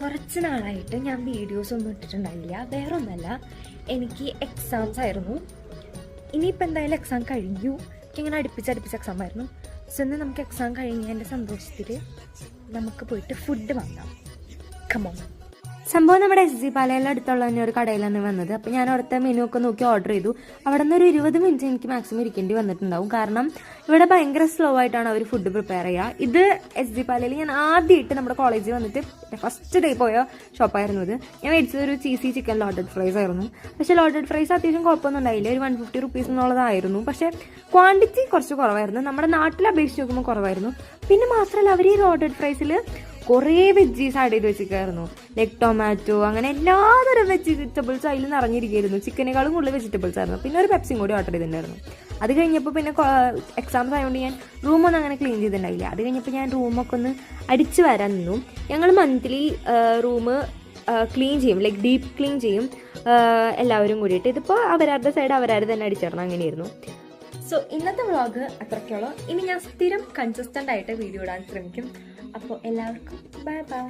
കുറച്ച് നാളായിട്ട് ഞാൻ വീഡിയോസ് ഒന്നും ഇട്ടിട്ടുണ്ടായില്ല. വേറെ ഒന്നല്ല, എനിക്ക് എക്സാംസ് ആയിരുന്നു. ഇനിയിപ്പോൾ എന്തായാലും എക്സാം കഴിഞ്ഞു. എനിക്കിങ്ങനെ അടുപ്പിച്ച് എക്സാം ആയിരുന്നു. സോ ഇന്ന് നമുക്ക് എക്സാം കഴിഞ്ഞതിൻ്റെ സന്തോഷത്തിൽ നമുക്ക് പോയിട്ട് ഫുഡ് വാങ്ങാം. കമോൺ. സംഭവം നമ്മുടെ SG പാലയുടെ അടുത്തുള്ള തന്നെ ഒരു കടയിലാണ് വന്നത്. അപ്പോൾ ഞാൻ അവിടുത്തെ മെനു ഒക്കെ നോക്കി ഓർഡർ ചെയ്തു. അവിടെ നിന്ന് ഒരു 20 മിനിറ്റ് എനിക്ക് മാക്സിമം ഇരിക്കേണ്ടി വന്നിട്ടുണ്ടാവും. കാരണം ഇവിടെ ഭയങ്കര സ്ലോ ആയിട്ടാണ് അവർ ഫുഡ് പ്രിപ്പയർ ചെയ്യുക. ഇത് SG പാലയിൽ ഞാൻ ആദ്യമായിട്ട് നമ്മുടെ കോളേജിൽ വന്നിട്ട് ഫസ്റ്റ് ഡേ പോയ ഷോപ്പായിരുന്നു ഇത്. ഞാൻ മേടിച്ചത് ഒരു ചീസി ചിക്കൻ ലോഡഡ് ഫ്രൈസ് ആയിരുന്നു. പക്ഷേ ലോഡഡ് ഫ്രൈസ് അത്യാവശ്യം കുഴപ്പമൊന്നും ഉണ്ടായില്ല. ഒരു 150 റുപ്പീസ് എന്നുള്ളതായിരുന്നു. പക്ഷേ ക്വാണ്ടിറ്റി കുറച്ച് കുറവായിരുന്നു. നമ്മുടെ നാട്ടിൽ അപേക്ഷിച്ച് നോക്കുമ്പോൾ കുറവായിരുന്നു. പിന്നെ മാത്രമല്ല അവർ ഈ ലോഡഡ് ഫ്രൈസിൽ കുറേ വെജീസ് ആഡ് ചെയ്ത് വെച്ചിരിക്കുകയായിരുന്നു. ലൈക്ക് ടൊമാറ്റോ, അങ്ങനെ എല്ലാതരം വെജിറ്റബിൾസ് അതിൽ നിറഞ്ഞിരിക്കുകയായിരുന്നു. ചിക്കനേക്കാളും കൂടുതൽ വെജിറ്റബിൾസ് ആയിരുന്നു. പിന്നെ ഒരു പെപ്സിയും കൂടി ഓർഡർ ചെയ്തിട്ടുണ്ടായിരുന്നു. അത് കഴിഞ്ഞപ്പോൾ പിന്നെ എക്സാംസ് ആയതുകൊണ്ട് ഞാൻ റൂമൊന്നും അങ്ങനെ ക്ലീൻ ചെയ്തിട്ടുണ്ടായില്ല. അത് കഴിഞ്ഞപ്പോൾ ഞാൻ റൂമൊക്കെ ഒന്ന് അടിച്ച് വരാൻ നിന്നു. ഞങ്ങൾ മന്ത്ലി റൂം ക്ലീൻ ചെയ്യും, ലൈക്ക് ഡീപ്പ് ക്ലീൻ ചെയ്യും എല്ലാവരും കൂടിയിട്ട്. ഇതിപ്പോൾ അവരവരുടെ സൈഡ് അവരാരും തന്നെ അടിച്ചിടണം, അങ്ങനെയായിരുന്നു. സോ ഇന്നത്തെ വ്ളോഗ് അത്രയ്ക്കുള്ളൂ. ഇനി ഞാൻ സ്ഥിരം കൺസിസ്റ്റൻ്റ് ആയിട്ട് വീഡിയോ ഇടാൻ ശ്രമിക്കും. അപ്പോൾ എല്ലാവർക്കും ബൈ ബൈ.